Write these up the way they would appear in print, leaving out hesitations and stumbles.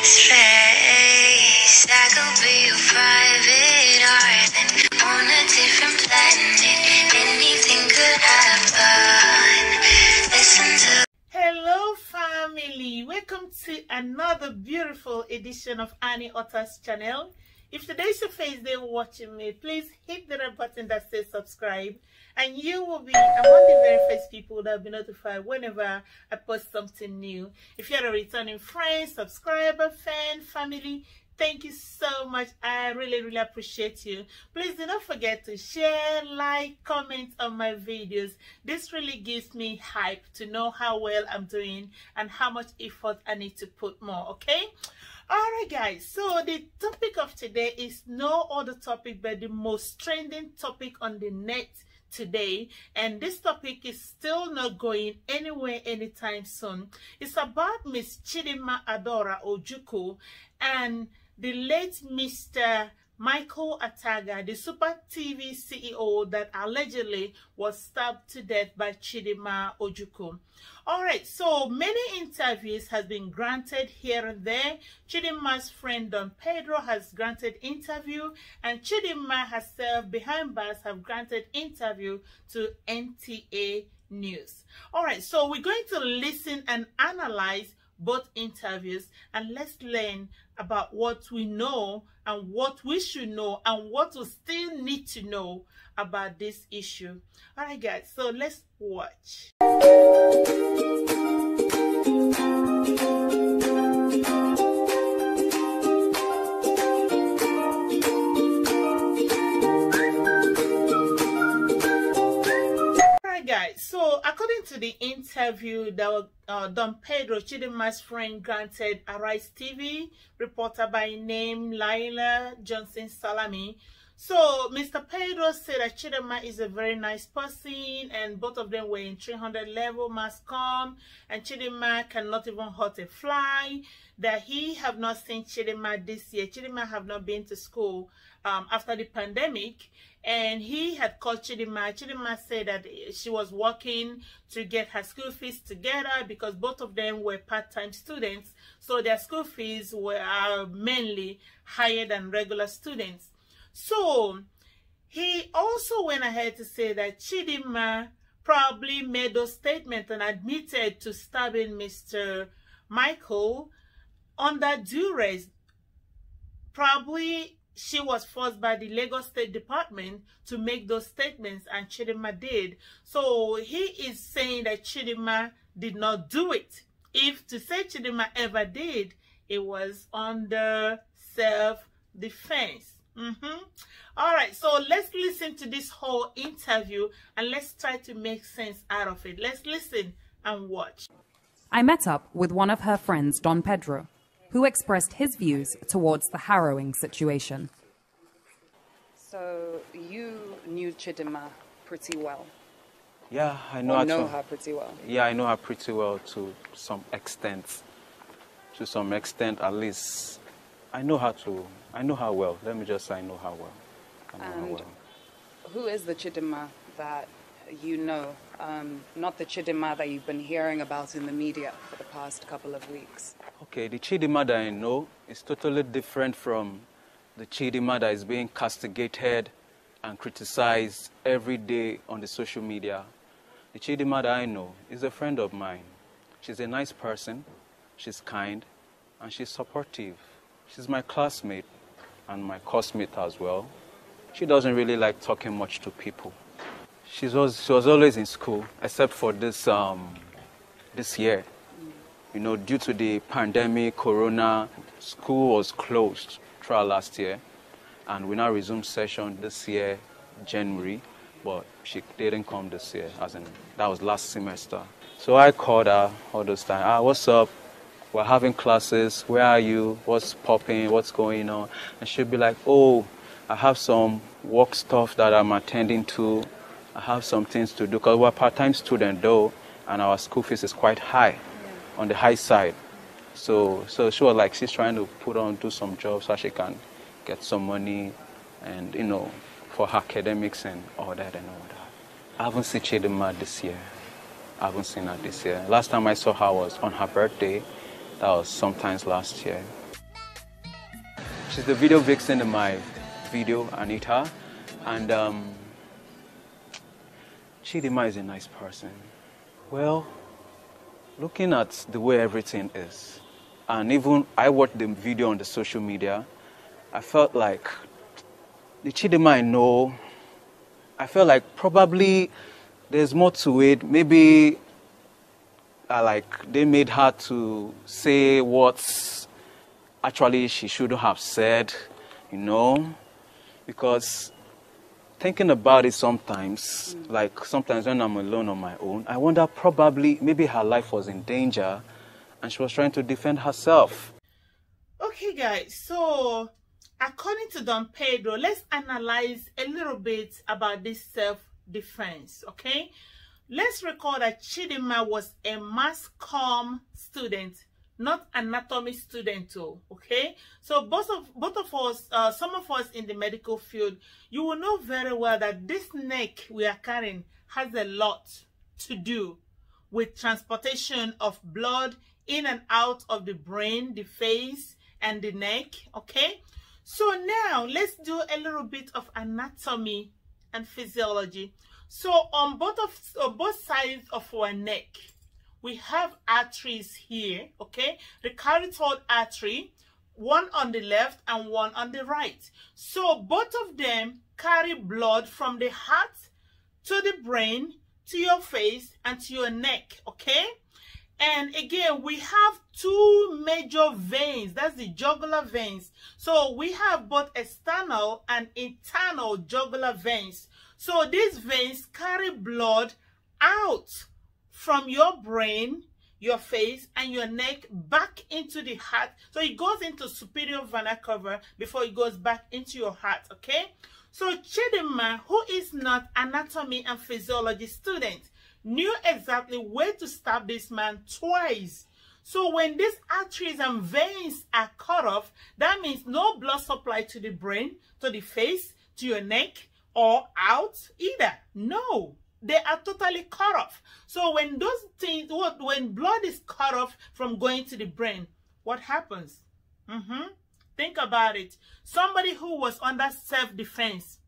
space. I could be a private island on a different planet. Anything could happen. Listen to. Hello family, welcome to another beautiful edition of Annie Otter's channel. If today is your first day watching me, please hit the red button that says subscribe, and you will be among the very first people that will be notified whenever I post something new. If you're a returning friend, subscriber, fan, family, thank you so much. I really appreciate you. Please do not forget to share, like, comment on my videos. This really gives me hype to know how well I'm doing and how much effort I need to put more, okay? Alright guys, so the topic of today is no other topic but the most trending topic on the net today, and this topic is still not going anywhere anytime soon. It's about Miss Chidinma Ojukwu and the late Mr. Michael Ataga, the Super TV CEO that allegedly was stabbed to death by Chidinma Ojukwu. Alright, so many interviews has been granted here and there. Chidinma's friend Don Pedro has granted interview, and Chidinma herself behind bars have granted interview to NTA News. Alright, so we're going to listen and analyze both interviews, and let's learn about what we know and what we should know and what we still need to know about this issue. All right guys, so let's watch. Guys, so according to the interview that Don Pedro, Chidinma's friend, granted Arise TV reporter by name Laila Johnson Salami. So Mr. Pedro said that Chidinma is a very nice person, and both of them were in 300 level mass comm, and Chidinma cannot even hurt a fly, that he have not seen Chidinma this year. Chidinma have not been to school after the pandemic, and he had called Chidinma. Chidinma said that she was working to get her school fees together because both of them were part-time students, so their school fees were mainly higher than regular students. So he also went ahead to say that Chidinma probably made those statements and admitted to stabbing Mr. Michael under duress. Probably she was forced by the Lagos State Department to make those statements, and Chidinma did. So he is saying that Chidinma did not do it. If to say Chidinma ever did, it was under self-defense. All right, so let's listen to this whole interview and let's try to make sense out of it. Let's listen and watch. I met up with one of her friends, Don Pedro, who expressed his views towards the harrowing situation. So you knew Chidinma pretty well? Yeah, I know her pretty well. Yeah, I know her pretty well to some extent. To some extent, at least. I know her well. Let me just say I know her well. Who is the Chidinma that you know? Not the Chidinma that you've been hearing about in the media for the past couple of weeks. Okay, the Chidinma that I know is totally different from the Chidinma that is being castigated and criticized every day on the social media. The Chidinma that I know is a friend of mine. She's a nice person, she's kind, and she's supportive. She's my classmate and my coursemate as well. She doesn't really like talking much to people. She was always in school, except for this year. You know, due to the pandemic, corona, school was closed throughout last year. And we now resumed session this year, January. But she didn't come this year, as in, that was last semester. So I called her all those time. What's up? We're having classes. Where are you? What's popping? What's going on? And she'll be like, oh, I have some work stuff that I'm attending to. I have some things to do. Because we're part-time student though, and our school fees is quite high, on the high side. So she was like, she's trying to do some jobs so she can get some money and, you know, for her academics and all that and all that. I haven't seen Chidinma this year. I haven't seen her this year. Last time I saw her was on her birthday. That was sometimes last year. She's the video vixen in my video, Anita. And Chidinma is a nice person. Well, looking at the way everything is, and even I watched the video on the social media, I felt like the Chidinma I know, I felt like probably there's more to it. Maybe like they made her to say what actually she shouldn't have said, you know, because thinking about it sometimes, like sometimes when I'm alone on my own, I wonder probably maybe her life was in danger and she was trying to defend herself. Okay, guys, so according to Don Pedro, let's analyze a little bit about this self-defense, okay? Let's recall that Chidinma was a mass comm student, not anatomy student too, okay? So both of us, some of us in the medical field, you will know very well that this neck we are carrying has a lot to do with transportation of blood in and out of the brain, the face, and the neck, okay? So now let's do a little bit of anatomy and physiology. So on both sides of our neck, we have arteries here, okay? The carotid artery, one on the left and one on the right. So both of them carry blood from the heart to the brain, to your face, and to your neck, okay? And again, we have two major veins. That's the jugular veins. So we have both external and internal jugular veins. So these veins carry blood out from your brain, your face, and your neck back into the heart. So it goes into superior vena cava before it goes back into your heart, okay? So Chidinma, who is not anatomy and physiology student, knew exactly where to stab this man twice. So when these arteries and veins are cut off, that means no blood supply to the brain, to the face, to your neck, or out either. No, they are totally cut off. So when those things, when blood is cut off from going to the brain, what happens? Think about it. Somebody who was under self-defense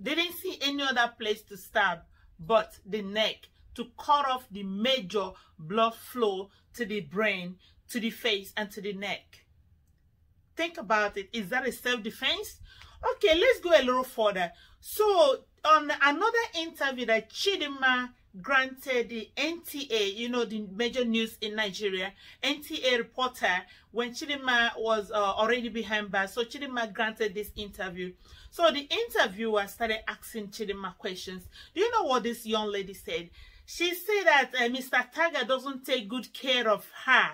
didn't see any other place to stab but the neck, to cut off the major blood flow to the brain, to the face, and to the neck. Think about it. Is that a self-defense? Okay, let's go a little further. So on another interview that Chidinma granted the NTA, you know, the major news in Nigeria, NTA reporter, when Chidinma was already behind bars, so Chidinma granted this interview. So the interviewer started asking Chidinma questions. Do you know what this young lady said? She said that Mr. Ataga doesn't take good care of her.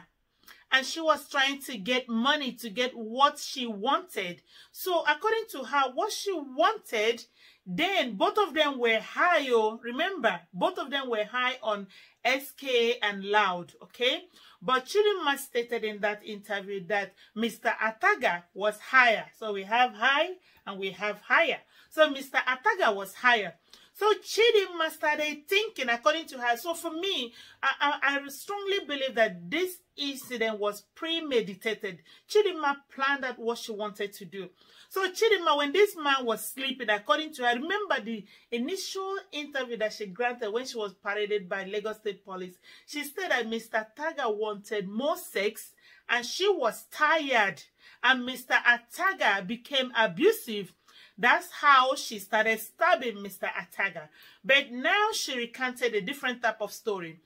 And she was trying to get money to get what she wanted. So according to her, what she wanted, then both of them were high. Oh, remember, both of them were high on SK and Loud, okay? But Chidinma stated in that interview that Mr. Ataga was higher. So we have high and we have higher. So Mr. Ataga was higher. So Chidinma started thinking, according to her. So for me, I strongly believe that this incident was premeditated. Chidinma planned out what she wanted to do. So Chidinma, when this man was sleeping, according to her, remember the initial interview that she granted when she was paraded by Lagos State Police. She said that Mr. Ataga wanted more sex and she was tired. And Mr. Ataga became abusive. That's how she started stabbing Mr. Ataga. But now she recanted a different type of story.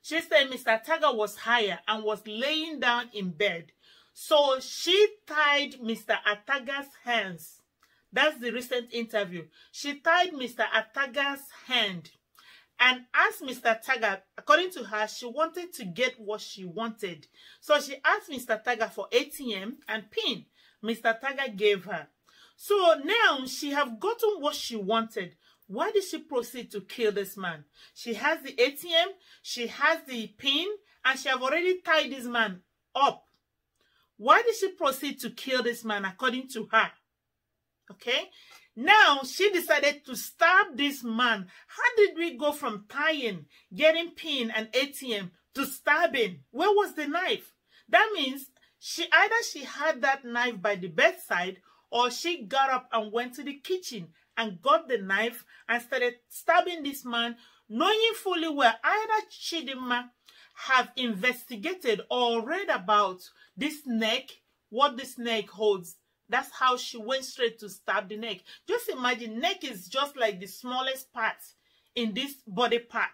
She said Mr. Ataga was higher and was laying down in bed. So she tied Mr. Ataga's hands. That's the recent interview. She tied Mr. Ataga's hand and asked Mr. Ataga, according to her, she wanted to get what she wanted. So she asked Mr. Ataga for ATM and PIN. Mr. Ataga gave her. So now she have gotten what she wanted. Why did she proceed to kill this man? She has the ATM, she has the PIN, and she have already tied this man up. Why did she proceed to kill this man according to her? Okay. Now she decided to stab this man. How did we go from tying, getting PIN and ATM to stabbing? Where was the knife? That means she had that knife by the bedside, or she got up and went to the kitchen and got the knife and started stabbing this man, knowing fully well either Chidinma have investigated or read about this neck, what this neck holds. That's how she went straight to stab the neck. Just imagine, neck is just like the smallest part in this body part.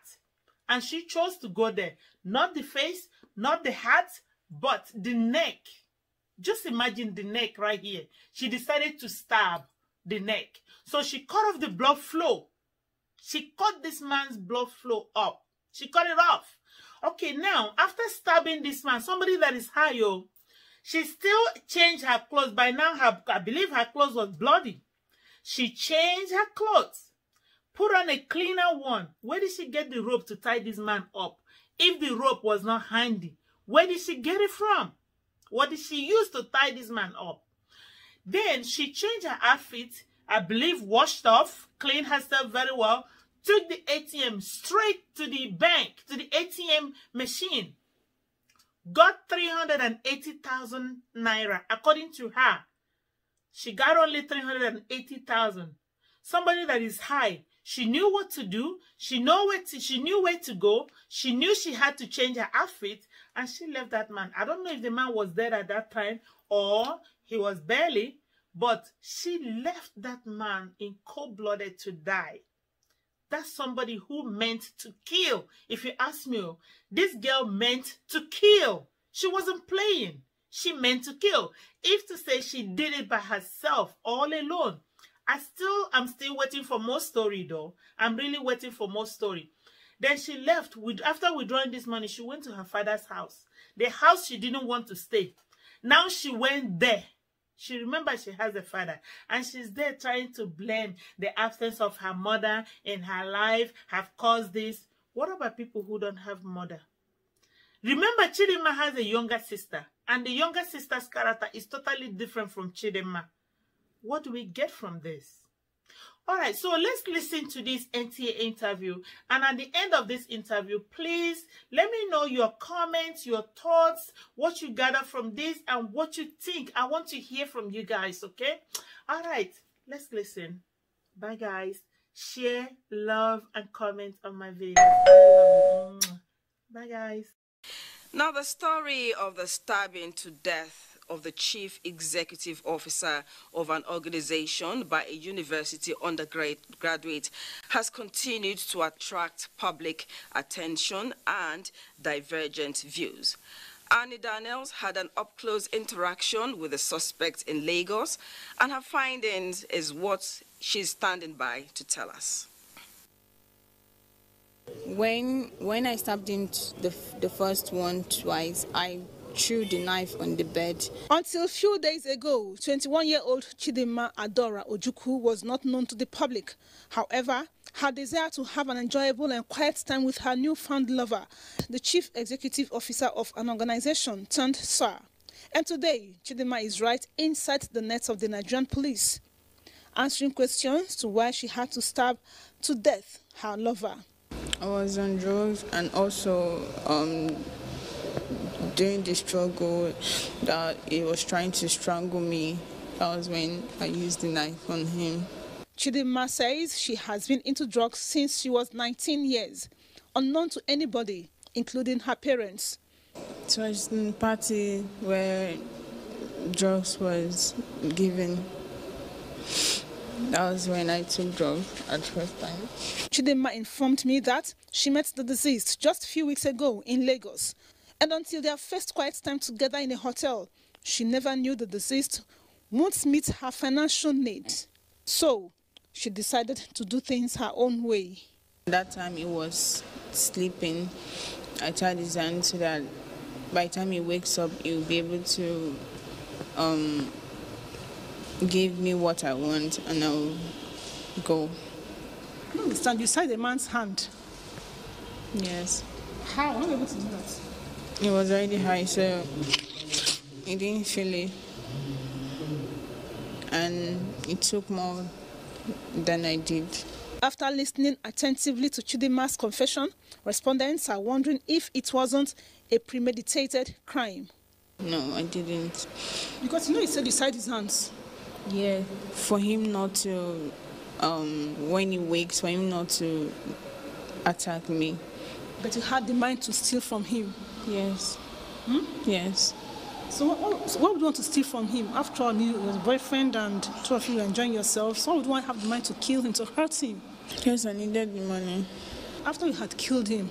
And she chose to go there. Not the face, not the heart, but the neck. Just imagine the neck right here. She decided to stab the neck. So she cut off the blood flow. She cut this man's blood flow up. She cut it off. Okay, now, after stabbing this man, somebody that is high, she still changed her clothes. By now, I believe her clothes was bloody. She changed her clothes. Put on a cleaner one. Where did she get the rope to tie this man up? If the rope was not handy, where did she get it from? What did she use to tie this man up? Then she changed her outfit, I believe washed off, cleaned herself very well, took the ATM straight to the bank, to the ATM machine, got 380,000 naira, according to her. She got only 380,000. Somebody that is high. She knew what to do. She knew where to go. She knew she had to change her outfit, and she left that man. I don't know if the man was dead at that time or he was barely, but she left that man in cold-blooded to die. That's somebody who meant to kill. If you ask me, this girl meant to kill. She wasn't playing. She meant to kill. If to say she did it by herself, all alone. I'm still waiting for more story though. I'm really waiting for more story. Then she left. After withdrawing this money, she went to her father's house. The house she didn't want to stay. Now she went there. She remembers she has a father. And she's there trying to blame the absence of her mother in her life have caused this. What about people who don't have mother? Remember, Chidinma has a younger sister. And the younger sister's character is totally different from Chidinma. What do we get from this? All right, so let's listen to this NTA interview. And at the end of this interview, please let me know your comments, your thoughts, what you gather from this, and what you think. I want to hear from you guys, okay? All right, let's listen. Bye, guys. Share, love, and comment on my video. Bye, guys. Now, the story of the stabbing to death of the chief executive officer of an organization by a university undergraduate has continued to attract public attention and divergent views. Annie Daniels had an up-close interaction with the suspect in Lagos, and her findings is what she's standing by to tell us. When I stabbed him the first one twice, I threw the knife on the bed. Until a few days ago, 21-year-old Chidinma Ojukwu was not known to the public. However, her desire to have an enjoyable and quiet time with her newfound lover, the chief executive officer of an organization, turned sour. And today, Chidinma is right inside the nets of the Nigerian police, answering questions to why she had to stab to death her lover. I was on drugs, and also during the struggle that he was trying to strangle me, that was when I used the knife on him. Chidinma says she has been into drugs since she was 19 years, unknown to anybody, including her parents. It was in a party where drugs was given. That was when I took drugs at first time. Chidinma informed me that she met the deceased just a few weeks ago in Lagos. And until their first quiet time together in a hotel, she never knew the deceased won't meet her financial needs. So, she decided to do things her own way. That time he was sleeping. I tried his hand so that by the time he wakes up, he'll be able to give me what I want, and I'll go. I don't understand. You tied a man's hand. Yes. How? I'm not able to do that. It was already high, so he didn't feel it. And it took more than I did. After listening attentively to Chidinma's confession, respondents are wondering if it wasn't a premeditated crime. No, I didn't. Because he said he tied his hands. Yeah, for him not to, when he wakes, for him not to attack me. But you had the mind to steal from him? Yes. Hmm? Yes. So what would you want to steal from him? After all, he was a boyfriend and two of you were enjoying yourselves. So why would you want to have the mind to kill him, to hurt him? Yes, I needed the money. After you had killed him,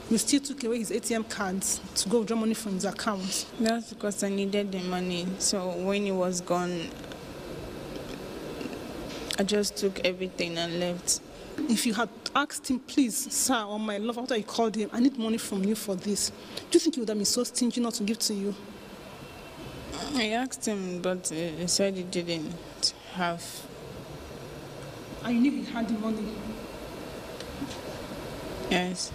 you still took away his ATM cards to go draw money from his account. That's because I needed the money. So when he was gone, I just took everything and left. If you had asked him, please, sir, or my love, after you called him, I need money from you for this, do you think he would have been so stingy not to give to you? I asked him, but he said he didn't have. And you knew he had the money? Yes.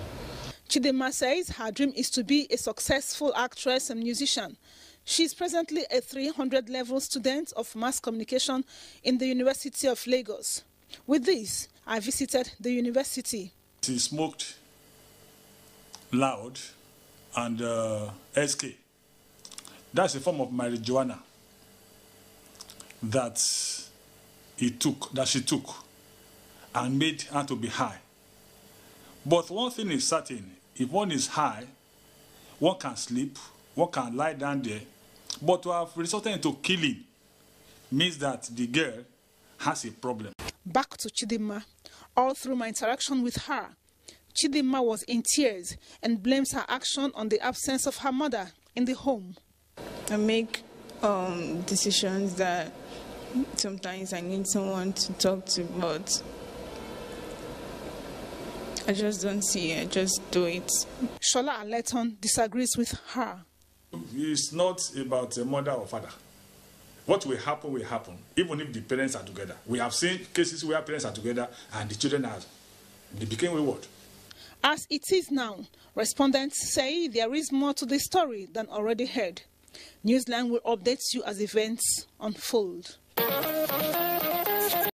Chidinma says her dream is to be a successful actress and musician. She is presently a 300-level student of mass communication in the University of Lagos. With this, I visited the university. She smoked loud and SK. That's a form of marijuana that she took and made her to be high. But one thing is certain, if one is high, one can sleep, one can lie down there, but to have resorted into killing means that the girl has a problem. Back to Chidinma. All through my interaction with her, Chidinma was in tears and blames her action on the absence of her mother in the home. I make decisions that sometimes I need someone to talk to, but I just don't see it, I just do it. Shola Aleton disagrees with her. It's not about a mother or father. What will happen, even if the parents are together. We have seen cases where parents are together and the children they became wayward. As it is now, respondents say there is more to the story than already heard. Newsline will update you as events unfold.